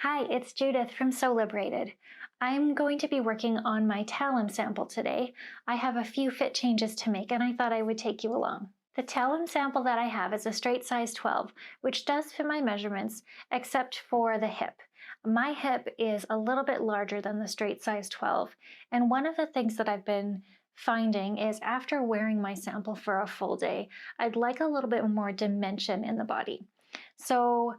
Hi, it's Judith from Sew Liberated. I'm going to be working on my Talam sample today. I have a few fit changes to make and I thought I would take you along. The Talam sample that I have is a straight size 12, which does fit my measurements except for the hip. My hip is a little bit larger than the straight size 12, and one of the things that I've been finding is after wearing my sample for a full day, I'd like a little bit more dimension in the body. So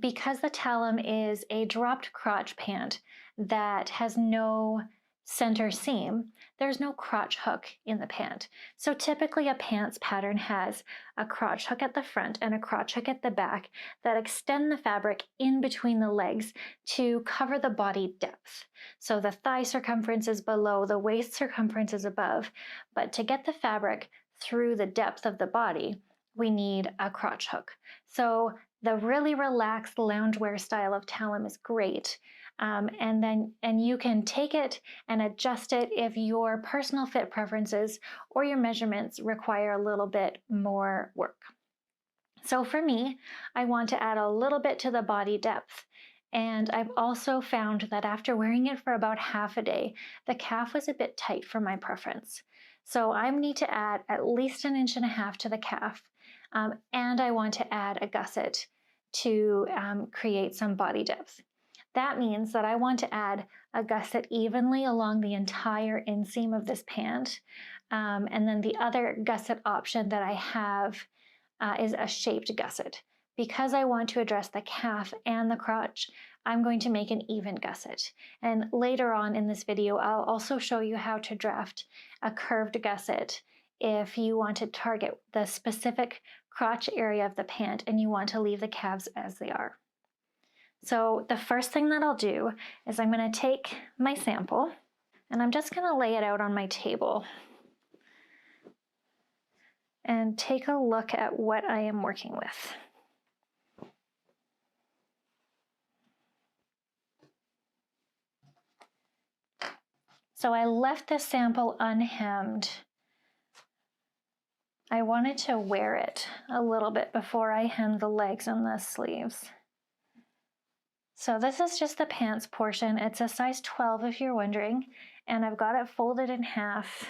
because the Talam is a dropped crotch pant that has no center seam, there's no crotch hook in the pant. So typically a pants pattern has a crotch hook at the front and a crotch hook at the back that extend the fabric in between the legs to cover the body depth. So the thigh circumference is below, the waist circumference is above, but to get the fabric through the depth of the body, we need a crotch hook. So the really relaxed loungewear style of Talam is great. And you can take it and adjust it if your personal fit preferences or your measurements require a little bit more work. So for me, I want to add a little bit to the body depth. And I've also found that after wearing it for about half a day, the calf was a bit tight for my preference. So I need to add at least 1.5 inches to the calf. And I want to add a gusset to create some body depth. That means that I want to add a gusset evenly along the entire inseam of this pant. And then the other gusset option that I have is a shaped gusset. Because I want to address the calf and the crotch, I'm going to make an even gusset. And later on in this video, I'll also show you how to draft a curved gusset if you want to target the specific crotch area of the pant and you want to leave the calves as they are. So the first thing that I'll do is I'm going to take my sample and I'm just going to lay it out on my table and take a look at what I am working with. So I left this sample unhemmed. I wanted to wear it a little bit before I hem the legs and the sleeves. So this is just the pants portion. It's a size 12 if you're wondering, and I've got it folded in half.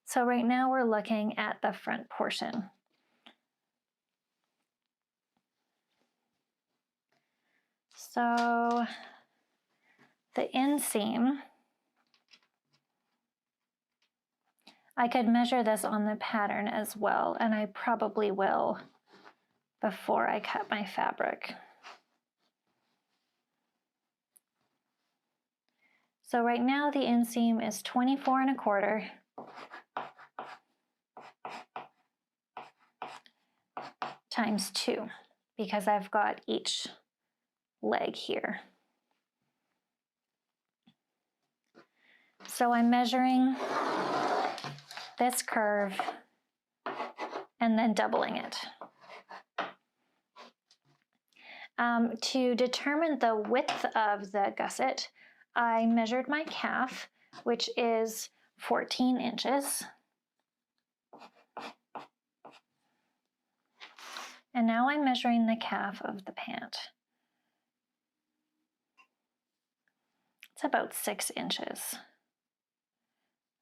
So right now we're looking at the front portion. So the inseam, I could measure this on the pattern as well, and I probably will before I cut my fabric. So right now the inseam is 24.25 times 2 because I've got each leg here. So I'm measuring this curve and then doubling it. To determine the width of the gusset, I measured my calf, which is 14 inches. And now I'm measuring the calf of the pant. It's about 6 inches.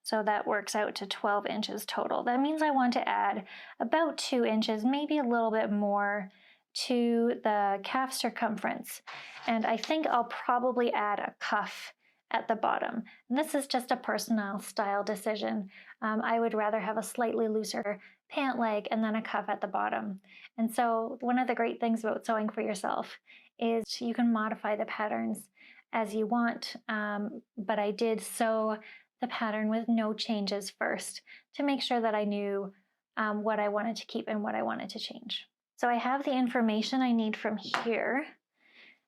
So that works out to 12 inches total. That means I want to add about 2 inches, maybe a little bit more, to the calf circumference. And I think I'll probably add a cuff at the bottom. And this is just a personal style decision. I would rather have a slightly looser pant leg and then a cuff at the bottom. And so one of the great things about sewing for yourself is you can modify the patterns as you want, but I did sew the pattern with no changes first to make sure that I knew what I wanted to keep and what I wanted to change. So I have the information I need from here.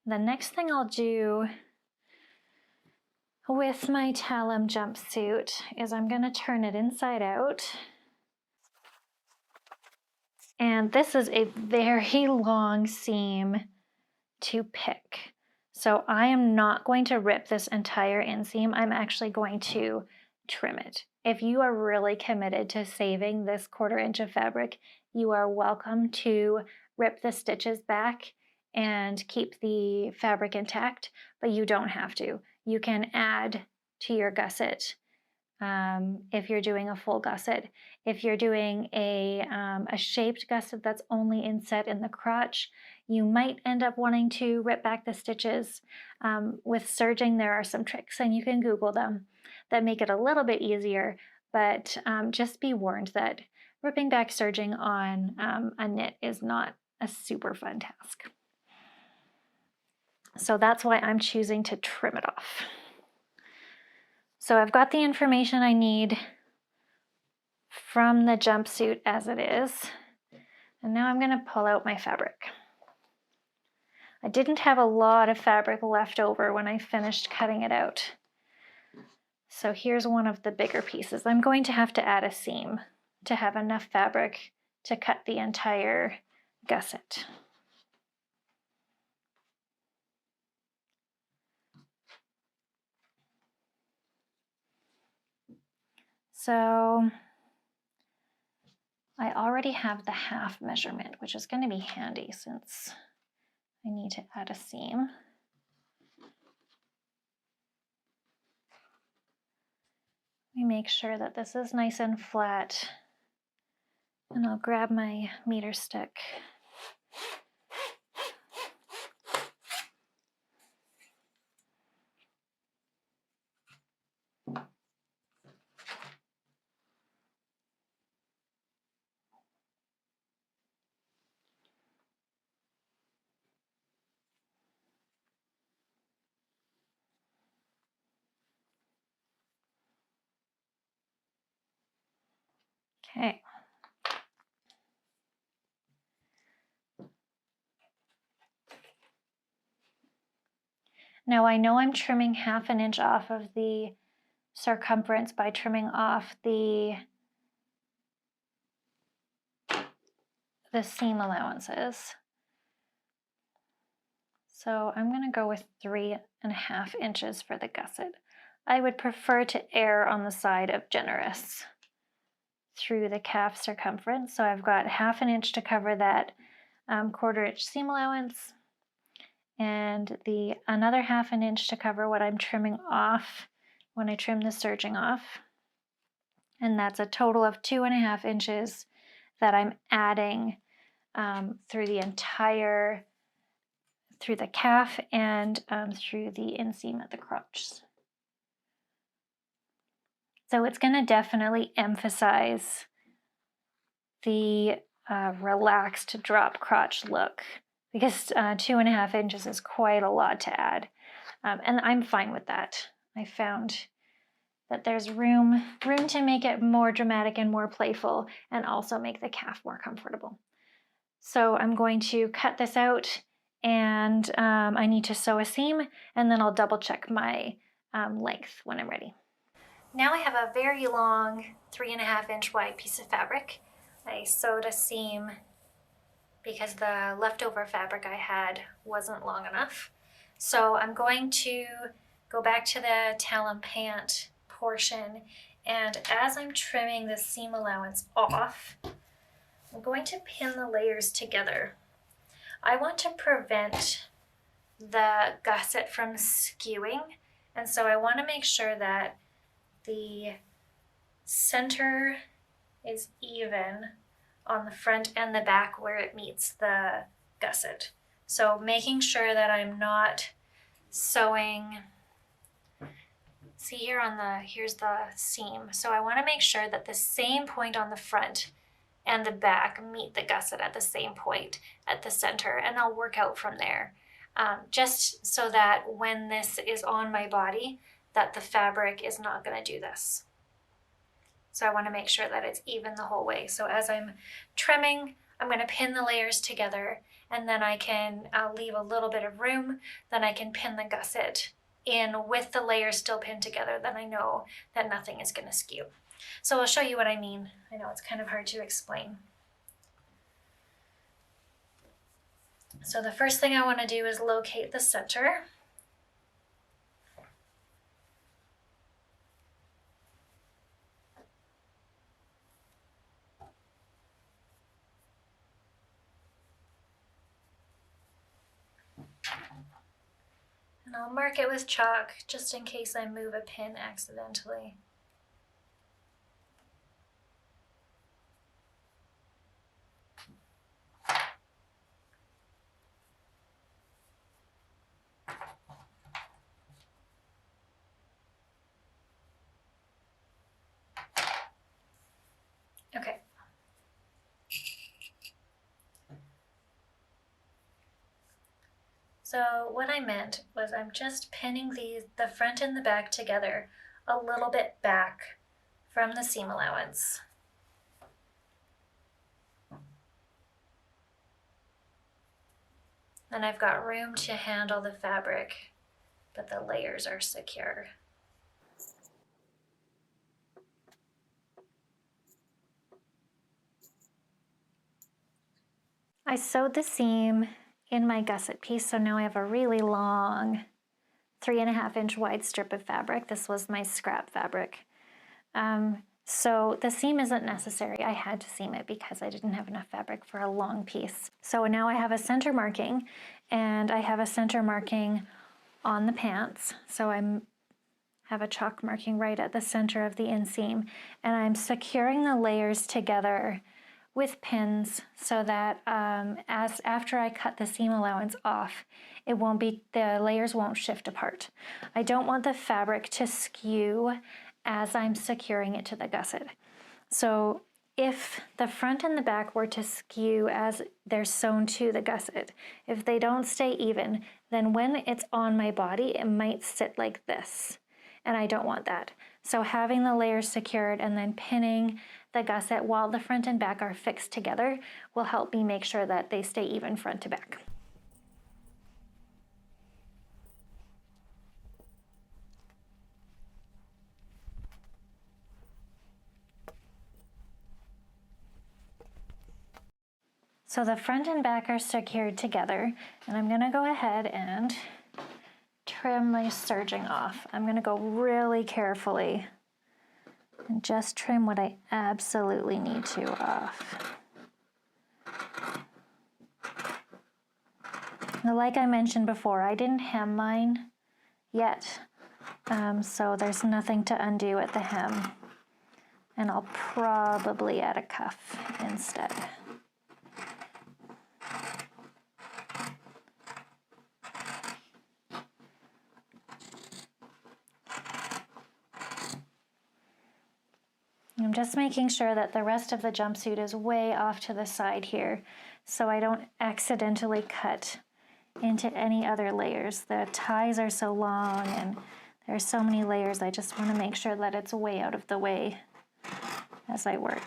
The next thing I'll do with my Talam jumpsuit is I'm going to turn it inside out. And this is a very long seam to pick. So I am not going to rip this entire inseam. I'm actually going to trim it. If you are really committed to saving this 1/4 inch of fabric, you are welcome to rip the stitches back and keep the fabric intact, but you don't have to. You can add to your gusset if you're doing a full gusset. If you're doing a shaped gusset that's only inset in the crotch, you might end up wanting to rip back the stitches. With serging, there are some tricks, and you can Google them, that make it a little bit easier, but just be warned that ripping back serging on a knit is not a super fun task. So that's why I'm choosing to trim it off. So I've got the information I need from the jumpsuit as it is, and now I'm going to pull out my fabric. I didn't have a lot of fabric left over when I finished cutting it out. So here's one of the bigger pieces. I'm going to have to add a seam to have enough fabric to cut the entire gusset. So I already have the half measurement, which is going to be handy since I need to add a seam. Let me make sure that this is nice and flat, and I'll grab my meter stick. Okay. Now I know I'm trimming 1/2 inch off of the circumference by trimming off the seam allowances. So I'm going to go with 3.5 inches for the gusset. I would prefer to err on the side of generous through the calf circumference. So I've got 1/2 inch to cover that 1/4 inch seam allowance, and another 1/2 inch to cover what I'm trimming off when I trim the serging off. And that's a total of 2.5 inches that I'm adding through the calf and through the inseam at the crotch. So it's going to definitely emphasize the relaxed drop crotch look, because 2.5 inches is quite a lot to add, and I'm fine with that. I found that there's room to make it more dramatic and more playful, and also make the calf more comfortable. So I'm going to cut this out, and I need to sew a seam, and then I'll double check my length when I'm ready. Now I have a very long 3.5 inch wide piece of fabric. I sewed a seam because the leftover fabric I had wasn't long enough. So I'm going to go back to the Talam pant portion, and as I'm trimming the seam allowance off, I'm going to pin the layers together. I want to prevent the gusset from skewing, and so I want to make sure that the center is even on the front and the back where it meets the gusset. So making sure that I'm not sewing, see here here's the seam. So I want to make sure that the same point on the front and the back meet the gusset at the same point at the center, and I'll work out from there. Just so that when this is on my body, that the fabric is not going to do this. So I want to make sure that it's even the whole way. So as I'm trimming, I'm going to pin the layers together, and then I can leave a little bit of room. Then I can pin the gusset in with the layers still pinned together. Then I know that nothing is going to skew. So I'll show you what I mean. I know it's kind of hard to explain. So the first thing I want to do is locate the center. And I'll mark it with chalk just in case I move a pin accidentally. Okay. So what I meant was I'm just pinning the front and the back together a little bit back from the seam allowance. And I've got room to handle the fabric, but the layers are secure. I sewed the seam in my gusset piece, so now I have a really long 3.5 inch wide strip of fabric. This was my scrap fabric. So the seam isn't necessary. I had to seam it because I didn't have enough fabric for a long piece. So now I have a center marking, and I have a center marking on the pants. So I have a chalk marking right at the center of the inseam, and I'm securing the layers together with pins so that after I cut the seam allowance off, the layers won't shift apart. I don't want the fabric to skew as I'm securing it to the gusset. So if the front and the back were to skew as they're sewn to the gusset, if they don't stay even, then when it's on my body, it might sit like this. And I don't want that. So having the layers secured and then pinning the gusset while the front and back are fixed together will help me make sure that they stay even front to back. So the front and back are secured together, and I'm gonna go ahead and trim my serging off. I'm gonna go really carefully and just trim what I absolutely need to off. Now, like I mentioned before, I didn't hem mine yet, so there's nothing to undo at the hem. And I'll probably add a cuff instead. I'm just making sure that the rest of the jumpsuit is way off to the side here so I don't accidentally cut into any other layers. The ties are so long and there's so many layers, I just want to make sure that it's way out of the way as I work.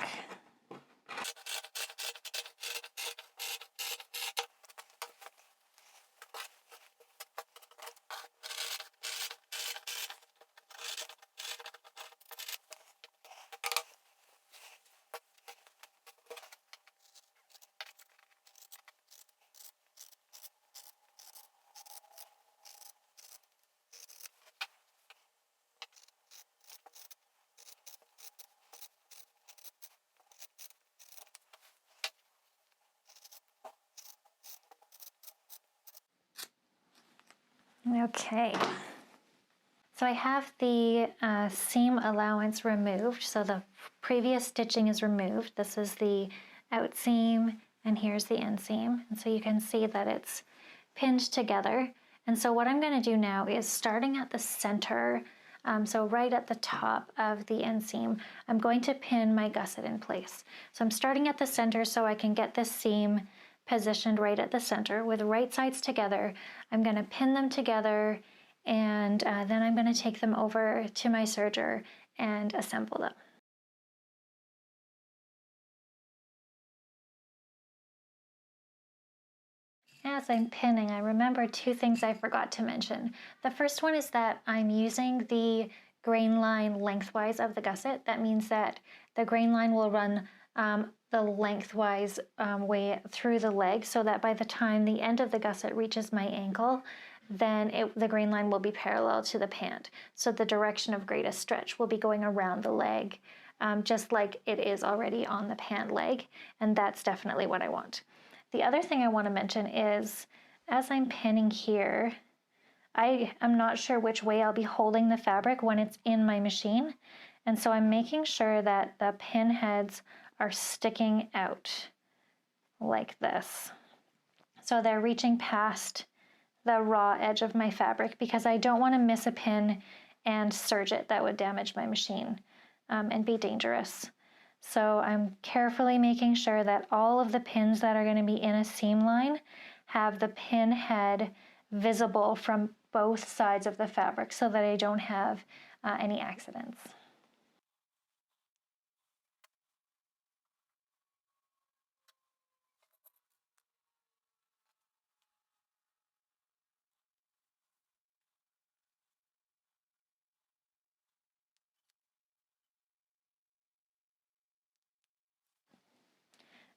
Okay, so I have the seam allowance removed, so the previous stitching is removed. This is the out seam and here's the inseam, and so you can see that it's pinned together. And so what I'm going to do now is, starting at the center, so right at the top of the inseam, I'm going to pin my gusset in place. So I'm starting at the center so I can get this seam positioned right at the center with right sides together. I'm going to pin them together, and then I'm going to take them over to my serger and assemble them. As I'm pinning, I remember two things I forgot to mention. The first one is that I'm using the grain line lengthwise of the gusset. That means that the grain line will run the lengthwise way through the leg, so that by the time the end of the gusset reaches my ankle, then the grain line will be parallel to the pant. So the direction of greatest stretch will be going around the leg, just like it is already on the pant leg, and that's definitely what I want. The other thing I want to mention is, as I'm pinning here, I am not sure which way I'll be holding the fabric when it's in my machine. And so I'm making sure that the pin heads are sticking out like this. So they're reaching past the raw edge of my fabric because I don't want to miss a pin and serge it. That would damage my machine and be dangerous. So I'm carefully making sure that all of the pins that are going to be in a seam line have the pin head visible from both sides of the fabric so that I don't have any accidents.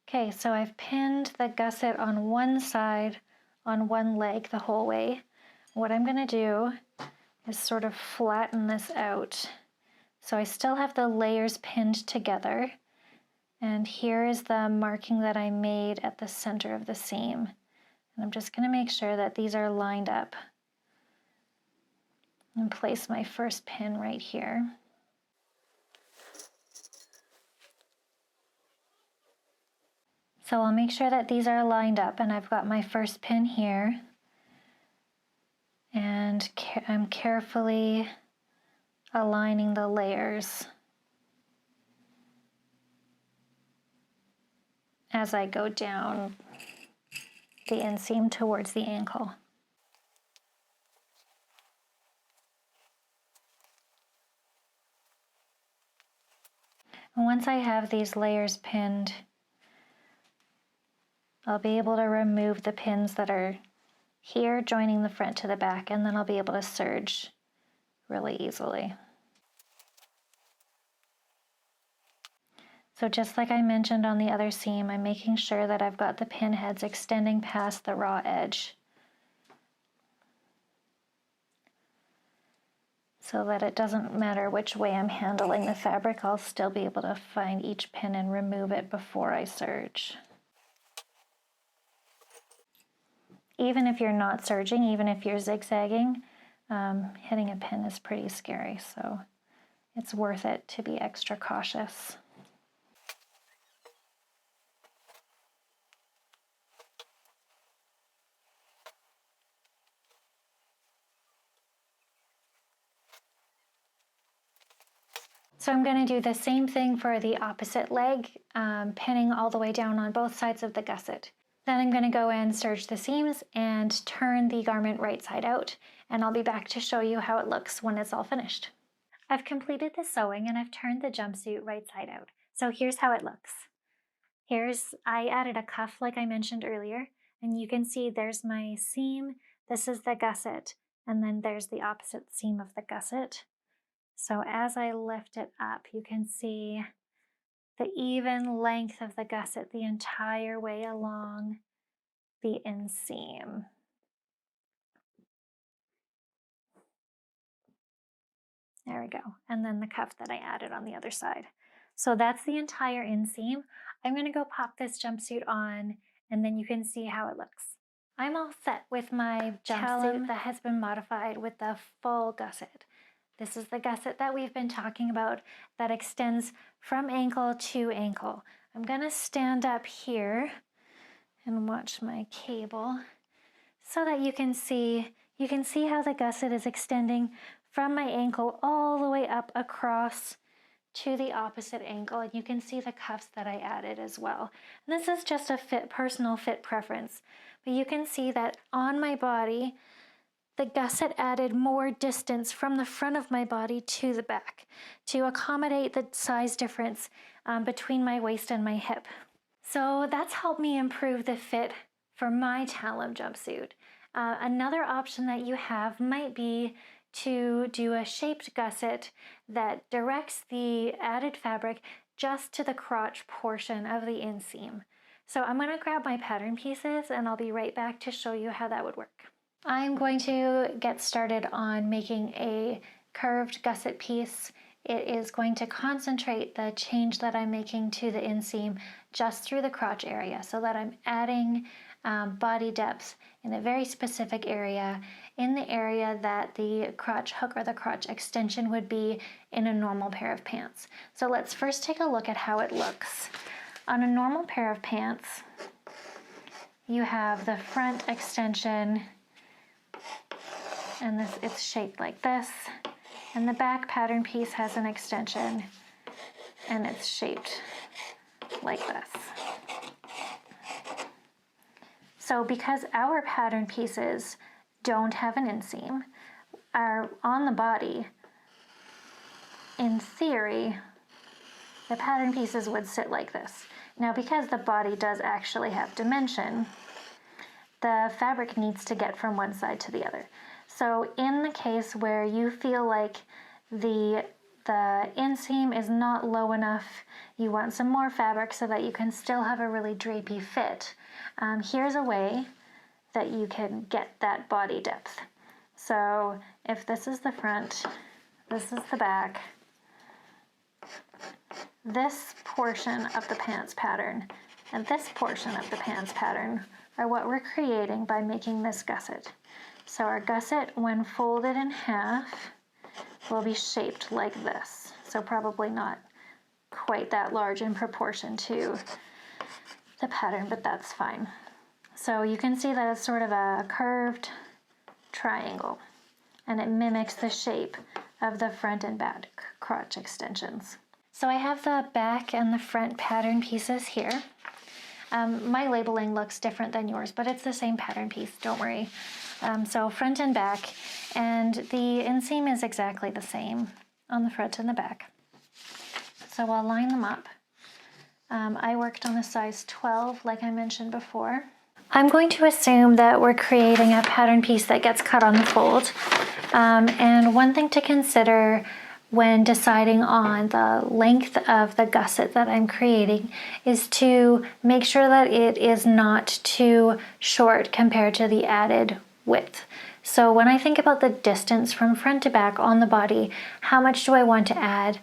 Okay, so I've pinned the gusset on one side, on one leg the whole way. What I'm going to do is sort of flatten this out. So I still have the layers pinned together. And here is the marking that I made at the center of the seam. And I'm just going to make sure that these are lined up. And place my first pin right here. So I'll make sure that these are lined up, and I've got my first pin here. And I'm carefully aligning the layers as I go down the inseam towards the ankle. And once I have these layers pinned, I'll be able to remove the pins that are here joining the front to the back, and then I'll be able to serge really easily. So just like I mentioned on the other seam, I'm making sure that I've got the pin heads extending past the raw edge so that it doesn't matter which way I'm handling the fabric, I'll still be able to find each pin and remove it before I serge. Even if you're not serging, even if you're zigzagging, hitting a pin is pretty scary, so it's worth it to be extra cautious. So I'm going to do the same thing for the opposite leg, pinning all the way down on both sides of the gusset. Then I'm going to go and serge the seams and turn the garment right side out, and I'll be back to show you how it looks when it's all finished. I've completed the sewing and I've turned the jumpsuit right side out. So here's how it looks. I added a cuff like I mentioned earlier, and you can see there's my seam, this is the gusset, and then there's the opposite seam of the gusset. So as I lift it up, you can see the even length of the gusset the entire way along the inseam. There we go. And then the cuff that I added on the other side. So that's the entire inseam. I'm going to go pop this jumpsuit on, and then you can see how it looks. I'm all set with my jumpsuit that has been modified with the full gusset. This is the gusset that we've been talking about that extends from ankle to ankle. I'm going to stand up here and watch my cable so that you can see how the gusset is extending from my ankle all the way up across to the opposite ankle, and you can see the cuffs that I added as well. And this is just a personal fit preference, but you can see that on my body, the gusset added more distance from the front of my body to the back to accommodate the size difference between my waist and my hip. So that's helped me improve the fit for my Talam jumpsuit. Another option that you have might be to do a shaped gusset that directs the added fabric just to the crotch portion of the inseam. So I'm going to grab my pattern pieces and I'll be right back to show you how that would work. I'm going to get started on making a curved gusset piece. It is going to concentrate the change that I'm making to the inseam just through the crotch area so that I'm adding body depth in a very specific area in the area that the crotch hook or the crotch extension would be in a normal pair of pants. So let's first take a look at how it looks. On a normal pair of pants, you have the front extension, and it's shaped like this, and the back pattern piece has an extension, and it's shaped like this. So because our pattern pieces don't have an inseam, are on the body, in theory, the pattern pieces would sit like this. Now, because the body does actually have dimension, the fabric needs to get from one side to the other. So in the case where you feel like the inseam is not low enough, you want some more fabric so that you can still have a really drapey fit, here's a way that you can get that body depth. So if this is the front, this is the back, this portion of the pants pattern and this portion of the pants pattern are what we're creating by making this gusset. So our gusset, when folded in half, will be shaped like this. So probably not quite that large in proportion to the pattern, but that's fine. So you can see that it's sort of a curved triangle, and it mimics the shape of the front and back crotch extensions. So I have the back and the front pattern pieces here. My labeling looks different than yours, but it's the same pattern piece, don't worry. So front and back, and the inseam is exactly the same on the front and the back. So I'll line them up. I worked on a size 12, like I mentioned before. I'm going to assume that we're creating a pattern piece that gets cut on the fold. And one thing to consider when deciding on the length of the gusset that I'm creating is to make sure that it is not too short compared to the added width. So when I think about the distance from front to back on the body, how much do I want to add?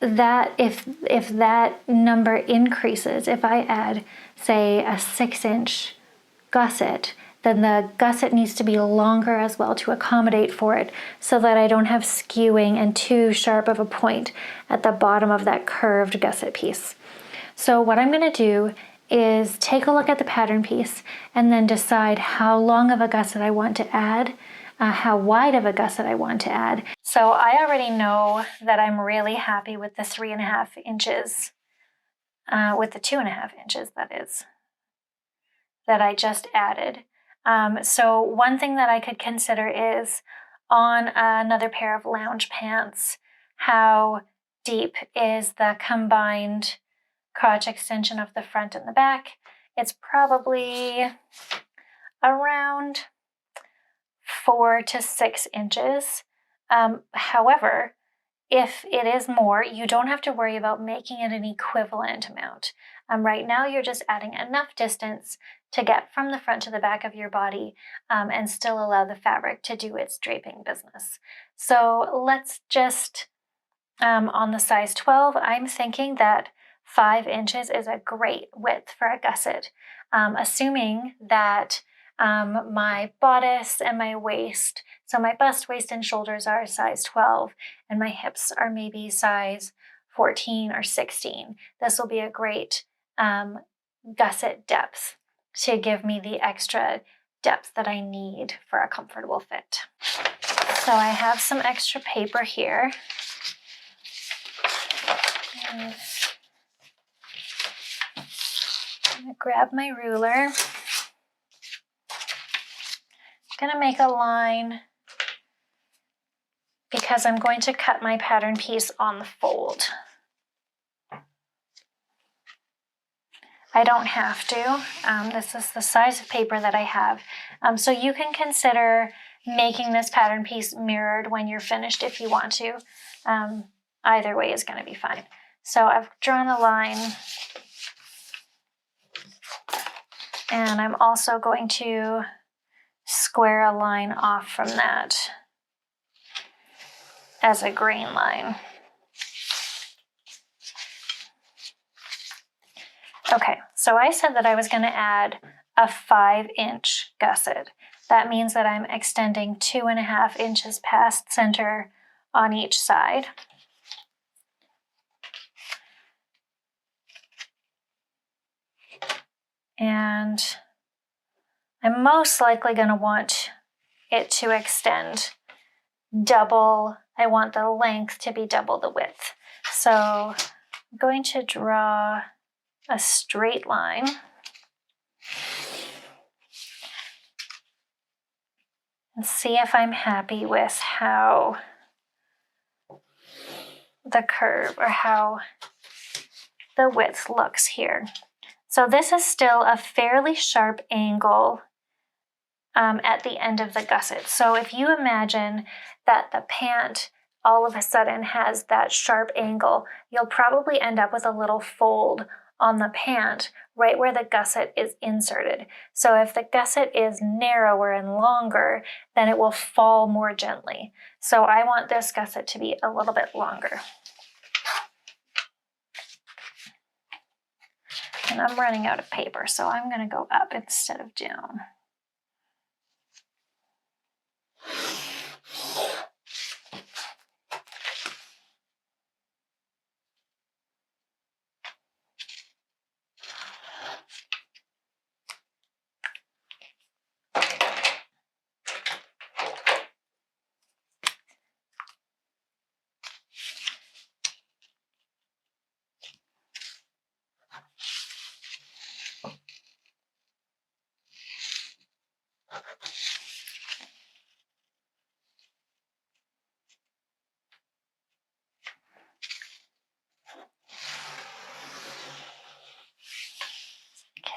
That if that number increases, if I add, say, a 6-inch gusset, then the gusset needs to be longer as well to accommodate for it so that I don't have skewing and too sharp of a point at the bottom of that curved gusset piece. So what I'm going to do is take a look at the pattern piece and then decide how long of a gusset I want to add, how wide of a gusset I want to add. So I already know that I'm really happy with the 3.5 inches, with the 2.5 inches, that is, that I just added. So one thing that I could consider is on another pair of lounge pants, how deep is the combined crotch extension of the front and the back? It's probably around 4 to 6 inches. However, if it is more, you don't have to worry about making it an equivalent amount. Right now, you're just adding enough distance to get from the front to the back of your body and still allow the fabric to do its draping business. So let's just, on the size 12, I'm thinking that 5 inches is a great width for a gusset, assuming that my bodice and my waist, so my bust, waist, and shoulders are size 12, and my hips are maybe size 14 or 16. This will be a great gusset depth to give me the extra depth that I need for a comfortable fit. So I have some extra paper here. And I'm going to grab my ruler. I'm going to make a line because I'm going to cut my pattern piece on the fold. I don't have to. This is the size of paper that I have. So you can consider making this pattern piece mirrored when you're finished if you want to. Either way is going to be fine. So I've drawn a line, and I'm also going to square a line off from that as a grain line. Okay, so I said that I was going to add a 5-inch gusset. That means that I'm extending 2.5 inches past center on each side. And I'm most likely going to want it to extend double. I want the length to be double the width. So I'm going to draw a straight line. And see if I'm happy with how the curve or how the width looks here. So this is still a fairly sharp angle at the end of the gusset. So if you imagine that the pant all of a sudden has that sharp angle, you'll probably end up with a little fold on the pant right where the gusset is inserted. So if the gusset is narrower and longer, then it will fall more gently. So I want this gusset to be a little bit longer. And I'm running out of paper, so I'm going to go up instead of down.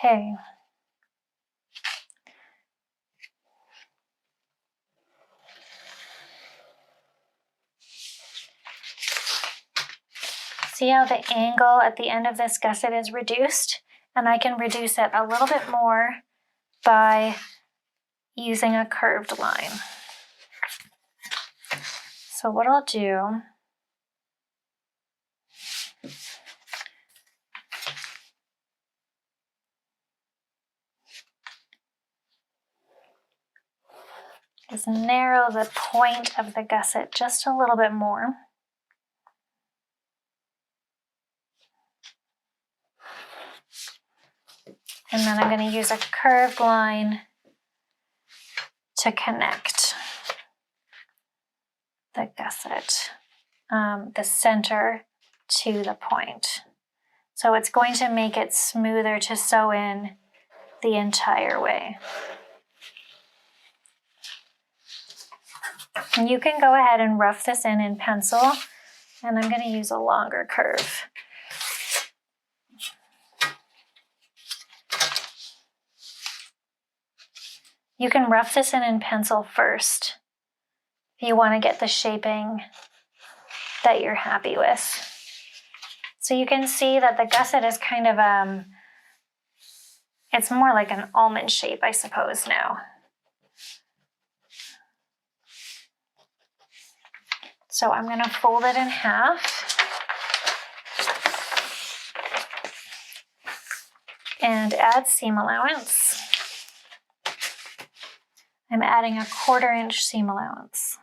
Okay. See how the angle at the end of this gusset is reduced? And I can reduce it a little bit more by using a curved line. So what I'll do is narrow the point of the gusset just a little bit more. And then I'm going to use a curved line to connect the gusset, the center to the point. So it's going to make it smoother to sew in the entire way. And you can go ahead and rough this in pencil, and I'm going to use a longer curve. You can rough this in pencil first if you want to get the shaping that you're happy with. So you can see that the gusset is kind of, it's more like an almond shape, I suppose, now. So I'm going to fold it in half and add seam allowance. I'm adding a 1/4 inch seam allowance.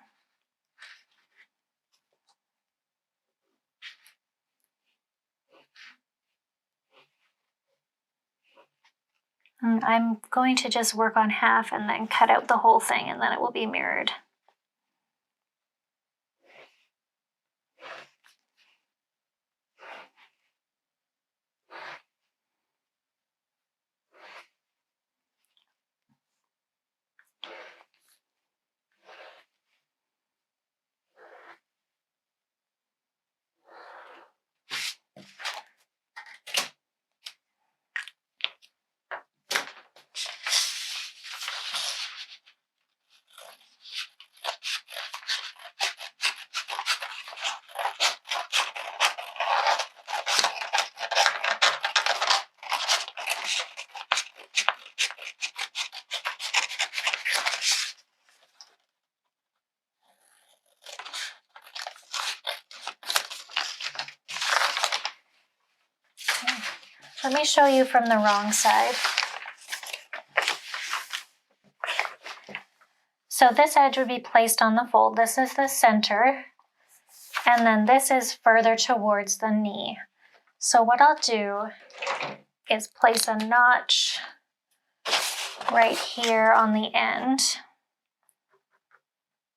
And I'm going to just work on half and then cut out the whole thing, and then it will be mirrored. Let me show you from the wrong side. So this edge would be placed on the fold. This is the center, and then this is further towards the knee. So what I'll do is place a notch right here on the end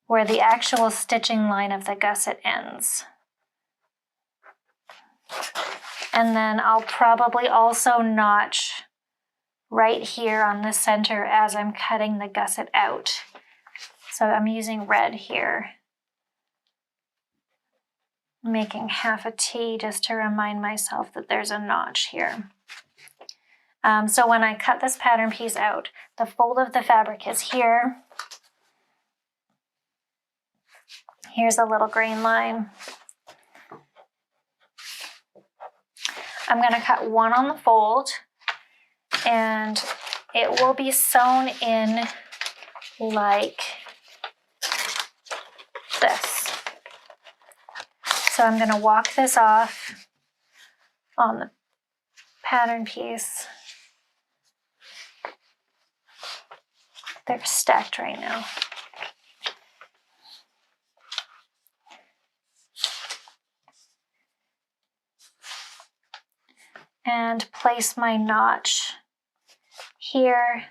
where the actual stitching line of the gusset ends. And then I'll probably also notch right here on the center as I'm cutting the gusset out. So I'm using red here, making half a T just to remind myself that there's a notch here. So when I cut this pattern piece out, the fold of the fabric is here. Here's a little grain line. I'm going to cut one on the fold, and it will be sewn in like this. So I'm going to walk this off on the pattern piece. They're stacked right now. And place my notch here,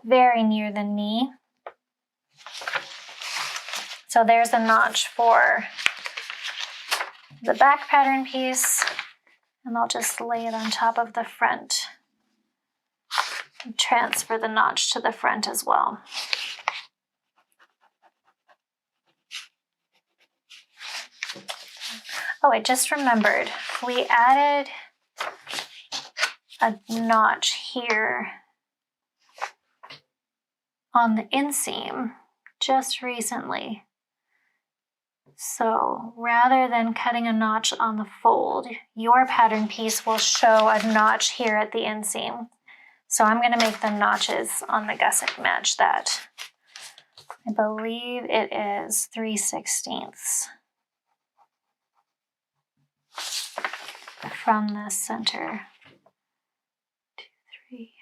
very near the knee. So there's a notch for the back pattern piece, and I'll just lay it on top of the front and transfer the notch to the front as well. Oh, I just remembered, we added a notch here on the inseam just recently. So rather than cutting a notch on the fold, your pattern piece will show a notch here at the inseam. So I'm going to make the notches on the gusset match that. I believe it is 3/16 from the center. 2, 3.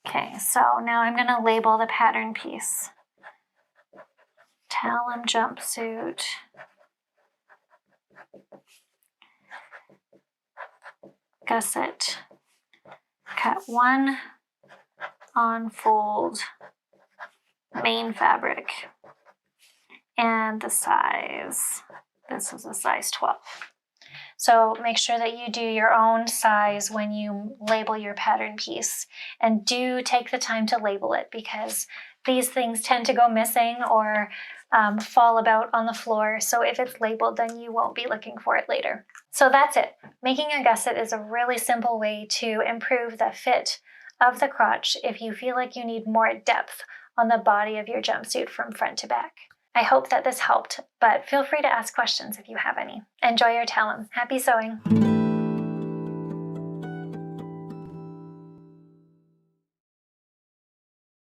Okay, so now I'm going to label the pattern piece. Talam Jumpsuit. Gusset. Cut 1 on fold main fabric. And the size. This is a size 12. So make sure that you do your own size when you label your pattern piece, and do take the time to label it, because these things tend to go missing or fall about on the floor. So if it's labeled, then you won't be looking for it later. So that's it. Making a gusset is a really simple way to improve the fit of the crotch if you feel like you need more depth on the body of your jumpsuit from front to back. I hope that this helped, but feel free to ask questions if you have any. Enjoy your Talam. Happy sewing!